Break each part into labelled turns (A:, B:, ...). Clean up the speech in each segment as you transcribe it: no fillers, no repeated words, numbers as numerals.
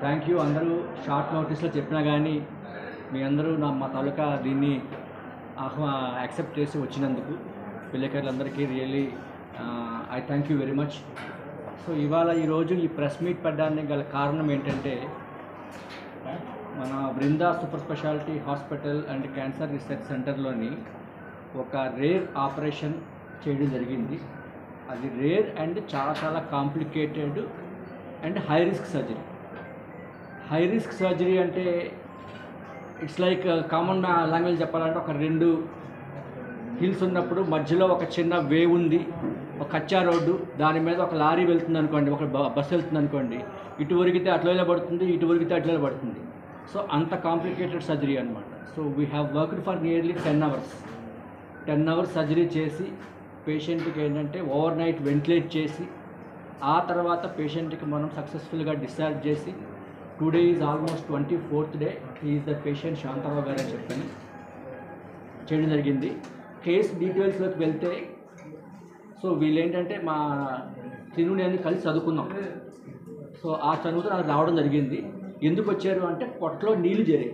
A: Thank you. అందరూ short నోటీస్లో చెప్పినా కానీ మీ అందరూ మా తాలూకా దీన్ని యాక్సెప్ట్ చేసి వచ్చినందుకు విలేకరులందరికీ really I thank you very much. So ఈరోజు ఈ ప్రెస్ మీట్ పెట్టడానికి గల కారణం ఏంటంటే, మన Brinda super speciality hospital and cancer research సెంటర్లోని ఒక రేర్ ఆపరేషన్ చేయడం జరిగింది. అది రేర్ అండ్ చాలా చాలా complicated and high risk surgery. High risk surgery అంటే ఇట్స్ లైక్ కామన్ లాంగ్వేజ్ చెప్పాలంటే, ఒక 2 హిల్స్ ఉన్నప్పుడు మధ్యలో ఒక చిన్న వేవ్ ఉంది, ఒక కచ్చా రోడ్డు, దాని మీద ఒక లారీ వెళ్తుంది అనుకోండి, ఒక బస్సు వెళ్తుంది అనుకోండి, ఇటు ఒరిగితే అట్లా పడుతుంది, ఇటు ఒరిగితే అట్లా పడుతుంది. సో అంత కాంప్లికేటెడ్ సర్జరీ అనమాట. So we have worked for nearly 10 hours. 10 hours surgery చేసి పేషెంట్కి ఏంటంటే ఓవర్ నైట్ వెంటిలేట్ చేసి, ఆ తర్వాత పేషెంట్కి మనం సక్సెస్ఫుల్గా డిశ్చార్జ్ చేసి, today is almost 24th day. Is the patient Shanta Rao గారు అని చెప్పని చేయడం జరిగింది. కేసు డీటెయిల్స్లోకి వెళ్తే, సో వీళ్ళేంటంటే మా నేను కలిసి చదువుకున్నాం. సో ఆ చదువుతో నాకు రావడం జరిగింది. ఎందుకు వచ్చారు అంటే, పొట్టలో నీళ్లు చేరాయి.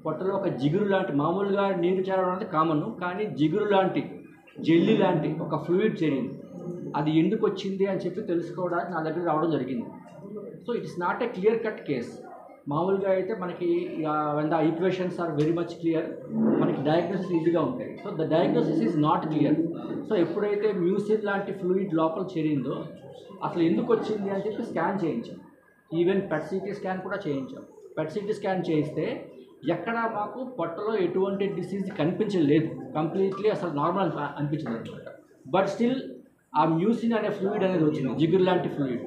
A: పొట్టలో ఒక జిగురు లాంటి, మామూలుగా నీరు చేరడం అంటే కామన్, కానీ జిగురు లాంటి, జెల్లీ లాంటి ఒక ఫ్లూయిడ్ చేరింది. అది ఎందుకు వచ్చింది అని చెప్పి తెలుసుకోవడానికి నా దగ్గర రావడం జరిగింది. So it's not a clear cut case. మామూలుగా అయితే మనకి when the equations are very much clear, మనకి డయాగ్నోసిస్ ఈజీగా ఉంటాయి. So the diagnosis is not clear. So ఎప్పుడైతే మ్యూసిన్ లాంటి ఫ్లూయిడ్ లోపల చేరిందో, అసలు ఎందుకు వచ్చింది అని చెప్పి స్కాన్ చేయించాం. ఈవెన్ పెట్ సిటీ స్కాన్ కూడా చేయించాం. పెట్ సిటీ స్కాన్ చేయిస్తే ఎక్కడ మాకు పొట్టలో ఎటువంటి డిసీజ్ కనిపించలేదు, కంప్లీట్లీ అసలు నార్మల్ అనిపించింది అనమాట. బట్ స్టిల్ ఆ మ్యూసిన్ అనే ఫ్లూయిడ్ అనేది వచ్చింది, జిగురు లాంటి ఫ్లూయిడ్.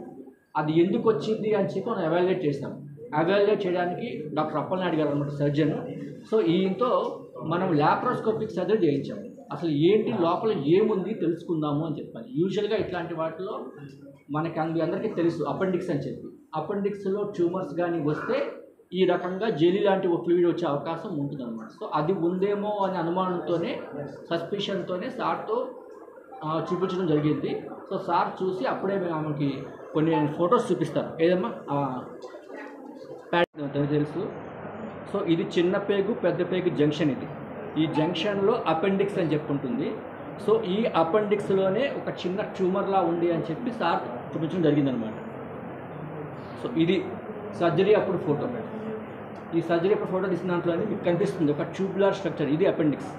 A: అది ఎందుకు వచ్చింది అని చెప్పి మనం ఎవాల్యుయేట్ చేస్తాం. ఎవాల్యుయేట్ చేయడానికి డాక్టర్ అప్పలనాయుడు గారు అనమాట సర్జన్. సో ఈయనతో మనం ల్యాప్రోస్కోపిక్ సర్జరీ చేయించాం. అసలు ఏంటి లోపల ఏముంది తెలుసుకుందాము అని చెప్పాలి. యూజువల్గా ఇట్లాంటి వాటిలో మనకి అందరికీ తెలుసు అపెండిక్స్ అని చెప్పి. అపెండిక్స్లో ట్యూమర్స్ కానీ వస్తే ఈ రకంగా జెలీ లాంటి ఒక ఫ్లూయిడ్ వచ్చే అవకాశం ఉంటుందన్నమాట. సో అది ఉందేమో అనే అనుమానంతోనే, సస్పిషన్తోనే సార్తో చూపించడం జరిగింది. సో సార్ చూసి అప్పుడే ఆమెకి కొన్ని ఫొటోస్ చూపిస్తారు. ఏదమ్మా తెలుసు. సో ఇది చిన్న పేగు పెద్ద పేగు జంక్షన్. ఇది ఈ జంక్షన్లో అపెండిక్స్ అని చెప్పుకుంటుంది. సో ఈ అపెండిక్స్లోనే ఒక చిన్న ట్యూమర్లా ఉంది అని చెప్పి సార్ చూపించడం జరిగిందనమాట. సో ఇది సర్జరీ అప్పుడు ఫోటో. ఈ సర్జరీ అప్పుడు ఫోటో తీసిన దాంట్లోనే మీకు కనిపిస్తుంది ఒక ట్యూబులర్ స్ట్రక్చర్. ఇది అపెండిక్స్.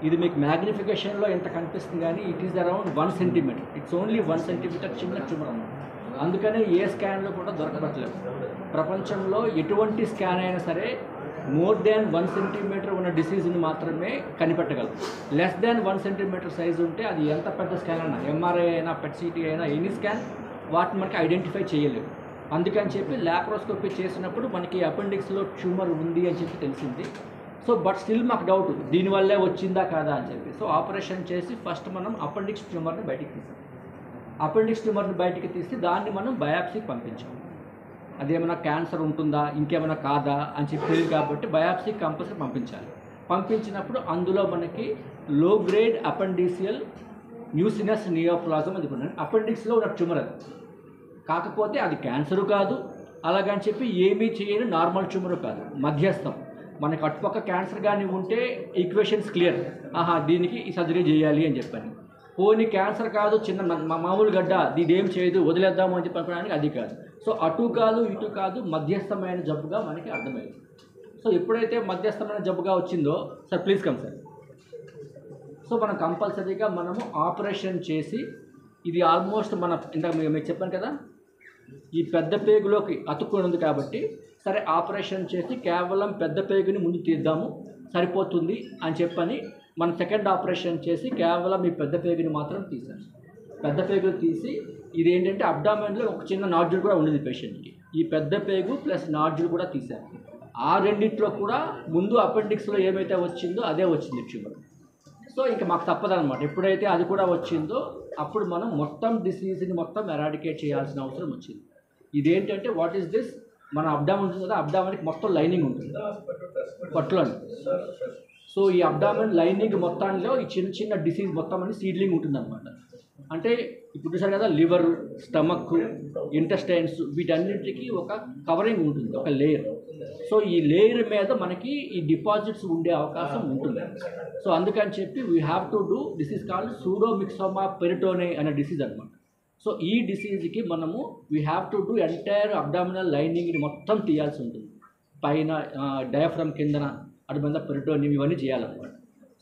A: ఇది మీకు మ్యాగ్నిఫికేషన్లో ఎంత కనిపిస్తుంది కానీ it is around 1 centimetre. It's only 1 centimetre చిన్న ట్యూమర్ అన్నమాట. అందుకనే ఏ స్కాన్లో కూడా దొరకబట్టలేదు. ప్రపంచంలో ఎటువంటి స్కాన్ అయినా సరే మోర్ దాన్ 1 సెంటీమీటర్ ఉన్న డిసీజ్ని మాత్రమే కనిపెట్టగలరు. లెస్ దాన్ 1 సెంటీమీటర్ సైజు ఉంటే అది ఎంత పెద్ద స్కాన్ అయినా, ఎంఆర్ఐ అయినా, పెట్ సిటీ అయినా, ఎనీ స్కాన్ వాటిని మనకి ఐడెంటిఫై చేయలేవు. అందుకని చెప్పి ల్యాప్రోస్కోపీ చేసినప్పుడు మనకి అపెండిక్స్లో ట్యూమర్ ఉంది అని చెప్పి తెలిసింది. సో బట్ స్టిల్ మాకు డౌట్ దీనివల్లే వచ్చిందా కాదా అని చెప్పి. సో ఆపరేషన్ చేసి ఫస్ట్ మనం అపెండిక్స్ ట్యూమర్ని బయటికి తీసాం. అపెండిక్స్ ట్యూమర్ని బయటికి తీసి దాన్ని మనం బయాప్సీకి పంపించాం. అదేమైనా క్యాన్సర్ ఉంటుందా ఇంకేమైనా కాదా అని చెప్పి తెలియదు కాబట్టి బయాప్సీకి కంపల్సరీ పంపించాలి. పంపించినప్పుడు అందులో మనకి లో గ్రేడ్ అపెండిసియల్ మ్యూసినస్ నియోప్లాజం అది కూడా అపెండిక్స్లో ఉన్న ట్యూమర్. అది కాకపోతే అది క్యాన్సరు కాదు, అలాగని చెప్పి ఏమీ చేయని నార్మల్ ట్యూమరు కాదు, మధ్యస్థం. మనకు అటుపక్క క్యాన్సర్ కానీ ఉంటే ఈక్వేషన్స్ క్లియర్, దీనికి ఈ సర్జరీ చేయాలి అని చెప్పని. పోనీ క్యాన్సర్ కాదు, చిన్న మామూలు గడ్డ, ఇదేం చేయదు వదిలేద్దాము అని చెప్పి అనుకోవడానికి అది కాదు. సో అటు కాదు ఇటు కాదు, మధ్యస్థమైన జబ్బుగా మనకి అర్థమైంది. సో ఎప్పుడైతే మధ్యస్థమైన జబ్బుగా వచ్చిందో, sir please come sir. So మనం కంపల్సరీగా మనము ఆపరేషన్ చేసి, ఇది ఆల్మోస్ట్ మన ఇందాక మీకు చెప్పాను కదా, ఈ పెద్ద పేగులోకి అతుక్కుని ఉంది కాబట్టి సరే ఆపరేషన్ చేసి కేవలం పెద్ద పేగుని ముందు తీద్దాము సరిపోతుంది అని చెప్పని మనం సెకండ్ ఆపరేషన్ చేసి కేవలం ఈ పెద్ద పేగుని మాత్రం తీసాను. పెద్ద పేగులు తీసి ఇది ఏంటంటే అబ్డామెన్లో ఒక చిన్న నాడ్యూల్ కూడా ఉండేది పేషెంట్కి. ఈ పెద్ద పేగు ప్లస్ నాడ్యూల్ కూడా తీశాను. ఆ రెండిట్లో కూడా ముందు అపెండిక్స్లో ఏమైతే వచ్చిందో అదే వచ్చింది ట్యూమర్. సో ఇంకా మాకు తప్పదనమాట. ఎప్పుడైతే అది కూడా వచ్చిందో అప్పుడు మనం మొత్తం డిసీజ్ని మొత్తం ఎరాడికేట్ చేయాల్సిన అవసరం వచ్చింది. ఇదేంటంటే వాట్ ఈస్ దిస్, మన అబ్డామన్ ఉంటుంది కదా, అబ్డామన్కి మొత్తం లైనింగ్ ఉంటుంది పొట్టలోని. సో ఈ అబ్డామన్ లైనింగ్ మొత్తంలో ఈ చిన్న చిన్న డిసీజ్ మొత్తం అని సీడ్లింగ్ ఉంటుంది అనమాట. అంటే ఇప్పుడు చూసారు కదా, లివర్, స్టమక్, ఇంటెస్టైన్స్ వీటన్నిటికీ ఒక కవరింగ్ ఉంటుంది, ఒక లేయర్. సో ఈ లేయర్ మీద మనకి ఈ డిపాజిట్స్ ఉండే అవకాశం ఉంటుంది. సో అందుకని చెప్పి we have to do, this is called pseudomyxoma peritonei అనే డిసీజ్ అనమాట. సో ఈ డిసీజ్కి మనము we have to do entire abdominal లైనింగ్ని మొత్తం తీయాల్సి ఉంటుంది. పైన డయాఫ్రమ్ కిందన అటు మీద పెరిటోనియం ఇవన్నీ చేయాలన్నమాట.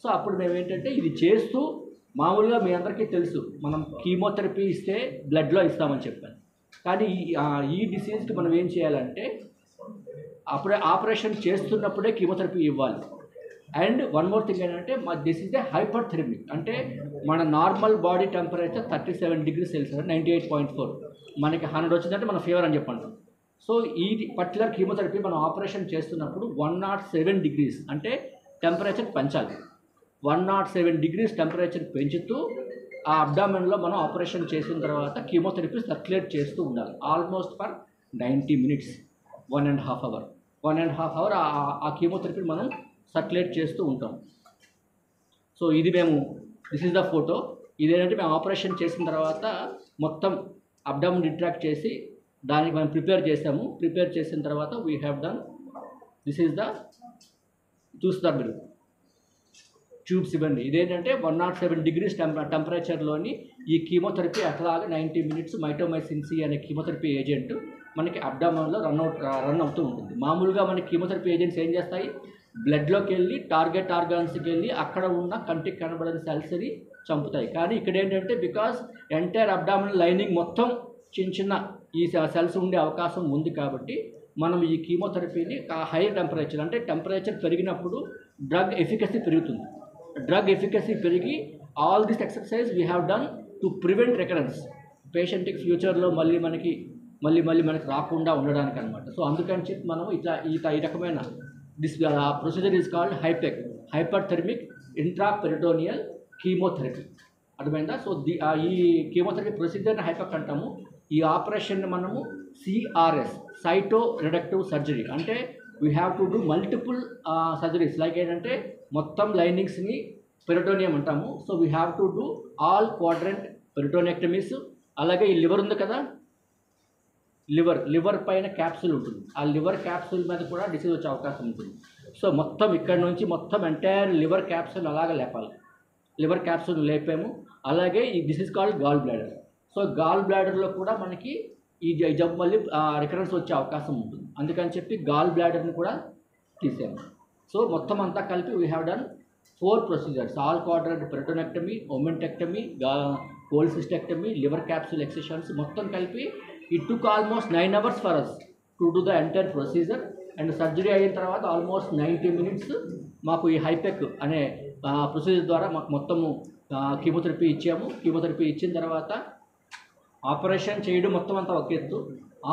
A: సో అప్పుడు మేము ఏంటంటే ఇది చేస్తూ, మామూలుగా మీ అందరికీ తెలుసు మనం కీమోథెరపీ ఇస్తే బ్లడ్లో ఇస్తామని చెప్పాను. కానీ ఈ డిసీజ్కి మనం ఏం చేయాలంటే అప్పుడే ఆపరేషన్ చేస్తున్నప్పుడే కీమోథెరపీ ఇవ్వాలి. అండ్ వన్ మోర్ థింగ్ ఏంటంటే దిస్ ఈజ్ ఏ హైపర్థెర్మిక్, అంటే మన normal body temperature 37 degrees Celsius 98.4, మనకి 100 వచ్చిందంటే మన ఫీవర్ అని చెప్పంటాం. సో ఈ పర్టికులర్ కీమోథెరపీ మనం ఆపరేషన్ చేస్తున్నప్పుడు 107 degrees అంటే టెంపరేచర్ పెంచాలి. 107 degrees టెంపరేచర్ పెంచుతూ ఆ అబ్డామెన్లో మనం ఆపరేషన్ చేసిన తర్వాత కీమోథెరపీ సర్క్యులేట్ చేస్తూ ఉండాలి. Almost for 90 minutes, 1.5 hour. 1.5 hour ఆ కీమోథెరపీ మనం సర్క్యులేట్ చేస్తూ ఉంటాం. సో ఇది మేము, దిస్ ఈజ్ ద ఫోటో. ఇదేంటంటే మేము ఆపరేషన్ చేసిన తర్వాత మొత్తం అబ్డామెన్ రిట్రాక్ట్ చేసి దానికి మనం ప్రిపేర్ చేసాము. ప్రిపేర్ చేసిన తర్వాత we have done, this is the, చూస్తారు మీరు ట్యూబ్స్ ఇవ్వండి. ఇదేంటంటే 107 degrees టెంపరేచర్లోని ఈ కీమోథెరపీ అట్లాగా 90 minutes మైటోమైసిన్ సి అనే కీమోథెరపీ ఏజెంట్ మనకి అబ్డామన్లో రన్ అవుతూ ఉంటుంది. మామూలుగా మనకి కీమోథెరపీ ఏజెంట్స్ ఏం చేస్తాయి, బ్లడ్లోకి వెళ్ళి టార్గెట్ ఆర్గాన్స్కి వెళ్ళి అక్కడ ఉన్న కంటికి కనబడని సెల్స్ని చంపుతాయి. కానీ ఇక్కడ ఏంటంటే బికాస్ ఎంటైర్ అబ్డామినల్ లైనింగ్ మొత్తం చిన్న చిన్న ఈ సెల్స్ ఉండే అవకాశం ఉంది కాబట్టి మనం ఈ కీమోథెరపీని హై టెంపరేచర్, అంటే టెంపరేచర్ పెరిగినప్పుడు డ్రగ్ ఎఫికసీ పెరుగుతుంది. డ్రగ్ ఎఫికసీ పెరిగి all this exercise we have done to prevent recurrence, పేషెంట్కి ఫ్యూచర్లో మళ్ళీ మనకి రాకుండా ఉండడానికి అనమాట. సో అందుకని చెప్పి మనం ఈ రకమైన this procedure is called hyperthermic intraperitoneal chemotherapy. అర్థమైందా? సో ఈ కీమోథెరపీ ప్రొసీజర్ని హైపక్ అంటాము. ఈ ఆపరేషన్ని మనము సిఆర్ఎస్, సైటో రిడక్టివ్ సర్జరీ, అంటే we have to do multiple surgeries. Like ఏంటంటే మొత్తం లైనింగ్స్ని పెరిటోనియం అంటాము. So we have to do all quadrant peritonectomies. అలాగే ఈ లివర్ ఉంది కదా, లివర్ పైన క్యాప్సూల్ ఉంటుంది, ఆ లివర్ క్యాప్సూల్ మీద కూడా డిసీజ్ వచ్చే అవకాశం ఉంటుంది. సో మొత్తం ఇక్కడ నుంచి మొత్తం ఎంటైర్ లివర్ క్యాప్సూల్ అలాగే లేపాలి. లివర్ క్యాప్సూల్ లేపాము. అలాగే ఈ this is called gall bladder. So gall బ్లాడర్లో కూడా మనకి ఈ జబ్బు మళ్ళీ రికరెన్స్ వచ్చే అవకాశం ఉంటుంది. అందుకని చెప్పి గాల్ బ్లాడర్ని కూడా తీసాము. సో మొత్తం అంతా కలిపి we have done 4 procedures: all quadrant peritonectomy, omentectomy, cholecystectomy, liver capsule excisions. మొత్తం కలిపి it took almost 9 hours for us to do the entire procedure. And surgery అయిన తర్వాత ఆల్మోస్ట్ 90 minutes మాకు ఈ హైపెక్ అనే ప్రొసీజర్ ద్వారా మాకు మొత్తము కీమోథెరపీ ఇచ్చాము. కీమోథెరపీ ఇచ్చిన తర్వాత ఆపరేషన్ చేయడం మొత్తం అంతా ఒక ఎత్తు.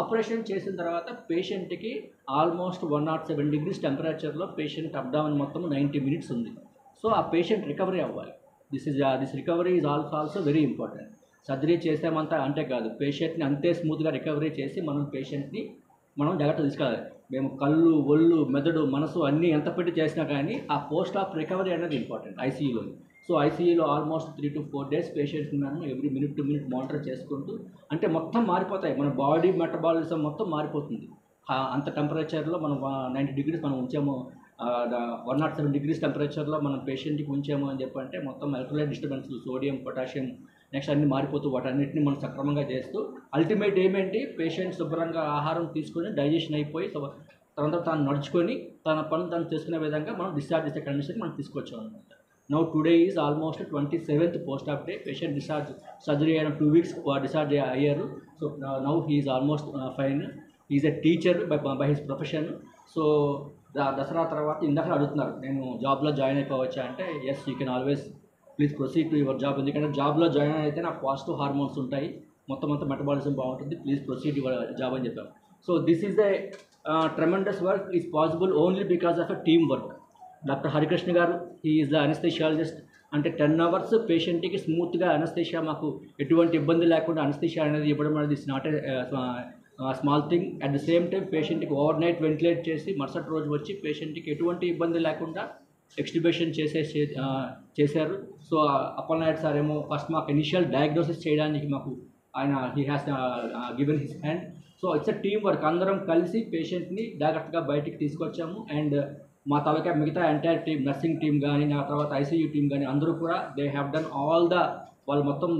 A: ఆపరేషన్ చేసిన తర్వాత పేషెంట్కి ఆల్మోస్ట్ 107 degrees టెంపరేచర్లో పేషెంట్ అబ్డామన్ మొత్తం 90 minutes ఉంది. సో ఆ పేషెంట్ రికవరీ అవ్వాలి. This recovery is also very important. Surgery చేసామంతా అంటే కాదు, పేషెంట్ని అంతే స్మూత్గా రికవరీ చేసి మనం పేషెంట్ని జాగ్రత్త తీసుకెళ్ళాలి. మేము కళ్ళు, ఒళ్ళు, మెదడు, మనసు అన్నీ ఎంత పెట్టి చేసినా కానీ ఆ పోస్ట్ ఆఫ్ రికవరీ అనేది ఇంపార్టెంట్ ఐసీయూలో. సో ఐసీయూలో ఆల్మోస్ట్ 3 to 4 days పేషెంట్ని మనం every minute to minute monitor చేసుకుంటూ, అంటే మొత్తం మారిపోతాయి, మన బాడీ మెటబాలిజం మొత్తం మారిపోతుంది. అంత టెంపరేచర్లో మనం 90 degrees మనం ఉంచాము, 107 degrees టెంపరేచర్లో మనం పేషెంట్కి ఉంచాము అని చెప్పంటే మొత్తం electrolyte disturbance, sodium, potassium next అన్నీ మారిపోతూ వాటన్నిటిని మనం సక్రమంగా చేస్తూ అల్టిమేట్ ఏమేంటి, పేషెంట్ శుభ్రంగా ఆహారం తీసుకొని డైజెషన్ అయిపోయి తనంతా తాను నడుచుకొని తన పనులు తాను చేసుకునే విధంగా మనం డిశ్చార్జ్ చేసే కండిషన్కి మనం తీసుకొచ్చాం అనమాట. Now today is almost 27th post of day. Patient discharge, surgery అయిన 2 weeks డిశ్చార్జ్ అయ్యారు. So now he is almost fine. Is a teacher by his profession. So Dasara తర్వాత ఇందాక అడుగుతున్నారు నేను జాబ్లో జాయిన్ అయిపోవచ్చా అంటే, yes you can always please proceed to your job. ఎందుకంటే జాబ్లో జాయిన్ అయితే నాకు పాజిటివ్ హార్మోన్స్ ఉంటాయి, మొత్తం అంతా మెటబాలిజం బాగుంటుంది, ప్లీజ్ ప్రొసీడ్ యువర్ జాబ్ అని చెప్పాము. So this is the tremendous work is possible only because of a team work. Doctor Harikrishna గారు, హీ ఈజ్ ద అనస్థీషియాలజిస్ట్. అంటే 10 hours పేషెంట్కి స్మూత్గా అనస్థీషియా, మాకు ఎటువంటి ఇబ్బంది లేకుండా అనస్థీషియా అనేది ఇవ్వడం అనేది it's not a small thing. At the same time పేషెంట్కి ఓవర్ నైట్ వెంటిలేట్ చేసి మరుసటి రోజు వచ్చి పేషెంట్కి ఎటువంటి ఇబ్బంది లేకుండా ఎక్స్టిబేషన్ చేశారు. సో అప్పలనాయుడు సార్ ఏమో ఫస్ట్ మాకు ఇనిషియల్ డయాగ్నోసిస్ చేయడానికి మాకు ఆయన he has given his hand. So it's a team work, అందరం కలిసి పేషెంట్ని జాగ్రత్తగా బయటికి తీసుకొచ్చాము. అండ్ మా తాలూకా మిగతా ఎంటైర్ టీమ్, నర్సింగ్ టీమ్ కానీ, నా తర్వాత ఐసీయూ టీమ్ కానీ అందరూ కూడా దే హ్యావ్ డన్ ఆల్ వాళ్ళు మొత్తం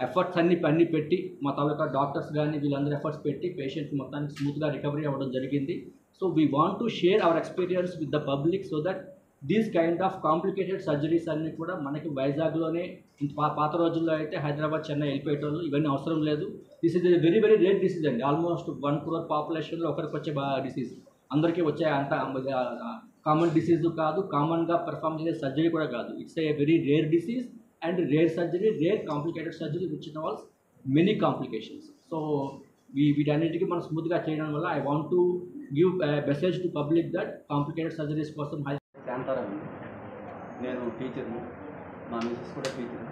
A: ఎఫర్ట్స్ అన్ని పెట్టి, మా తాలూకా డాక్టర్స్ కానీ వీళ్ళందరూ ఎఫర్ట్స్ పెట్టి పేషెంట్ మొత్తానికి స్మూత్గా రికవరీ అవ్వడం జరిగింది. So we want to share our experience with the public so that these kind of complicated surgeries అన్నీ కూడా మనకి వైజాగ్లోనే, పాత రోజుల్లో అయితే హైదరాబాద్, చెన్నై వెళ్ళిపోయేటోళ్ళు, ఇవన్నీ అవసరం లేదు. This is very very rare disease అండి. ఆల్మోస్ట్ 1 crore పాపులేషన్లో ఒకరికి వచ్చే డిసీజ్, అందరికీ వచ్చే అంత కామన్ డిసీజ్ కాదు, కామన్గా పెర్ఫామ్ చేసే సర్జరీ కూడా కాదు. It's a very rare disease and rare surgery, rare complicated surgery which involves many complications. So వీటన్నిటికీ మనం స్మూత్గా చేయడం వల్ల I want to give message to public that complicated surgeries కోసం
B: శాంతారావు, నేను టీచర్ని, మా మిసెస్ కూడా టీచర్.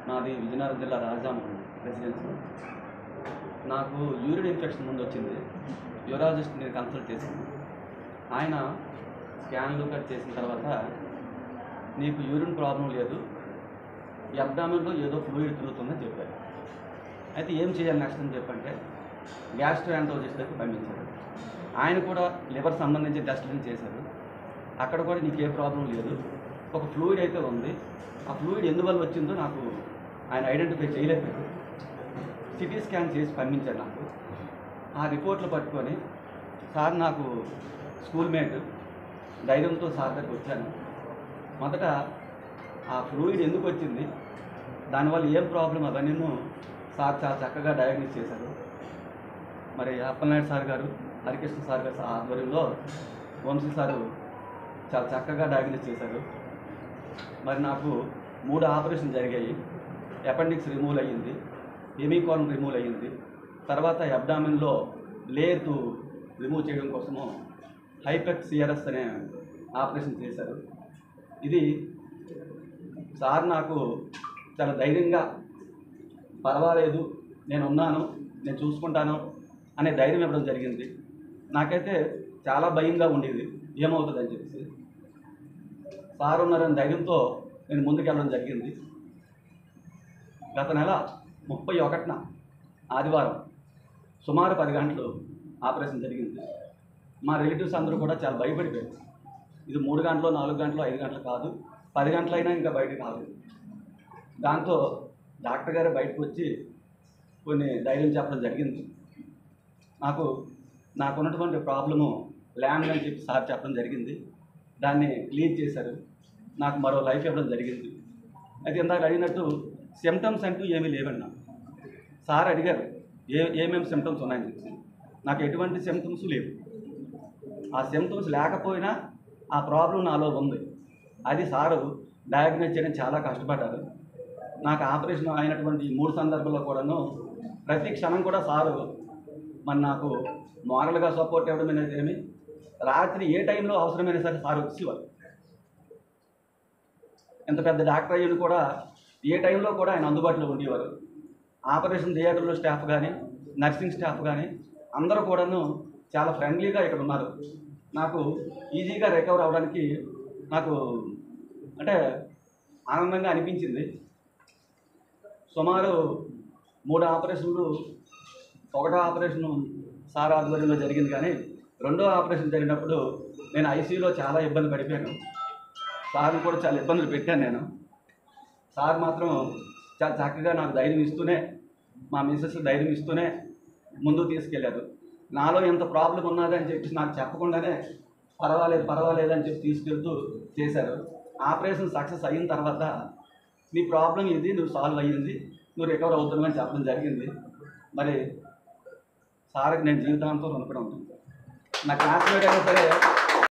B: నాది విజయనగరం జిల్లా రాజాం రెసిడెన్సీ. నాకు యూరిన్ ఇన్ఫెక్షన్ ముందు వచ్చింది. యూరాలజిస్ట్ నేను కన్సల్ట్ చేశాను. ఆయన స్కాన్లు కట్ చేసిన తర్వాత నీకు యూరిన్ ప్రాబ్లం లేదు, అబ్డామిన్లో ఏదో ఫ్లూయిడ్ తిరుగుతుందని చెప్పారు. అయితే ఏం చేయాలి నెక్స్ట్ అని చెప్పంటే గ్యాస్ట్రోఎంట్రాలజిస్ట్ దగ్గరికి పంపించారు. ఆయన కూడా లివర్ సంబంధించిన టెస్టులు చేశారు. అక్కడ కూడా నీకు ఏ ప్రాబ్లం లేదు, ఒక ఫ్లూయిడ్ అయితే ఉంది, ఆ ఫ్లూయిడ్ ఎందువల్ల వచ్చిందో నాకు ఆయన ఐడెంటిఫై చేయలేకపోయారు. సిటీ స్కాన్ చేసి పంపించారు నాకు. ఆ రిపోర్ట్లు పట్టుకొని సార్, నాకు స్కూల్మేట్, ధైర్యంతో సార్ దగ్గరికి వచ్చాను. మొదట ఆ ఫ్లూయిడ్ ఎందుకు వచ్చింది, దానివల్ల ఏం ప్రాబ్లం, అవన్నీ సార్ చాలా చక్కగా డయాగ్నోస్ చేశారు. మరి అప్పలనాయుడు సార్ గారు, హరికృష్ణ సార్ గారు ఆధ్వర్యంలో వంశీ సారు చాలా చక్కగా డయాగ్నోస్ చేశారు. మరి నాకు 3 ఆపరేషన్ జరిగాయి. అపెండిక్స్ రిమూవ్ అయ్యింది, హెమికాన్ రిమూవ్ అయ్యింది, తర్వాత అబ్డామిన్లో లేయర్ రిమూవ్ చేయడం కోసము హైపెక్ సిఆర్ఎస్ అనే ఆపరేషన్ చేశారు. ఇది సార్ నాకు చాలా ధైర్యంగా, పర్వాలేదు నేను ఉన్నాను, నేను చూసుకుంటాను అనే ధైర్యం ఇవ్వడం జరిగింది. నాకైతే చాలా భయంగా ఉండేది ఏమవుతుందని చెప్పేసి. సార్ ఉన్నారని ధైర్యంతో నేను ముందుకెళ్ళడం జరిగింది. గత నెల 31న ఆదివారం సుమారు 10 గంటలు ఆపరేషన్ జరిగింది. మా రిలేటివ్స్ అందరూ కూడా చాలా భయపడిపోయారు. ఇది 3 గంటలు, 4 గంటలు, 5 గంటలు కాదు, 10 గంటలైనా ఇంకా బయటకు రాలేదు. దాంతో డాక్టర్ గారు బయటకు వచ్చి కొన్ని ధైర్యం చెప్పడం జరిగింది. నాకున్నటువంటి ప్రాబ్లము ల్యాండ్ అని చెప్పి సార్ చెప్పడం జరిగింది. దాన్ని క్లీన్ చేశారు, నాకు మరో లైఫ్ ఇవ్వడం జరిగింది. అయితే ఇందాక అడిగినట్టు సిమ్టమ్స్ అంటూ ఏమీ లేవన్నా. సార్ అడిగారు ఏమేమి సిమ్టమ్స్ ఉన్నాయని చెప్పి. నాకు ఎటువంటి సిమ్టమ్స్ లేవు. ఆ సిమ్టమ్స్ లేకపోయినా ఆ ప్రాబ్లం నాలో ఉంది. అది సారు డయాగ్నోస్ చేయడం చాలా కష్టపడ్డారు. నాకు ఆపరేషన్ అయినటువంటి 3 సందర్భాల్లో కూడాను ప్రతి క్షణం కూడా సారు మరి నాకు మారల్గా సపోర్ట్ ఇవ్వడం అనేది ఏమి, రాత్రి ఏ టైంలో అవసరమైన సరే సార్ వచ్చేవారు. ఎంత పెద్ద డాక్టర్ అయ్యాను కూడా ఏ టైంలో కూడా ఆయన అందుబాటులో ఉండేవారు. ఆపరేషన్ థియేటర్లో స్టాఫ్ కానీ, నర్సింగ్ స్టాఫ్ కానీ అందరూ కూడాను చాలా ఫ్రెండ్లీగా ఇక్కడ ఉన్నారు. నాకు ఈజీగా రికవర్ అవ్వడానికి నాకు అంటే ఆనందంగా అనిపించింది. సుమారు 3 ఆపరేషన్లు, 1వ ఆపరేషన్ సార్ ఆధ్వర్యంలో జరిగింది, కానీ 2వ ఆపరేషన్ జరిగినప్పుడు నేను ఐసీయూలో చాలా ఇబ్బంది పడిపోయాను. సార్ని కూడా చాలా ఇబ్బందులు పెట్టాను నేను. సార్ మాత్రం చాలా చక్కగా నాకు ధైర్యం ఇస్తూనే, మా మిస్సెస్ ధైర్యం ఇస్తూనే ముందుకు తీసుకెళ్లారు. నాలో ఎంత ప్రాబ్లం ఉన్నదని చెప్పి నాకు చెప్పకుండానే పర్వాలేదు అని చెప్పి తీసుకెళ్తూ చేశారు. ఆపరేషన్ సక్సెస్ అయిన తర్వాత నీ ప్రాబ్లం ఇది, నువ్వు సాల్వ్ అయ్యింది, నువ్వు రికవర్ అవుతున్నావు అని చెప్పడం జరిగింది. మరి సార్కి నేను జీవితాంతం రుణపడి ఉంటాను. నా క్లాస్మేట్ అయినా సరే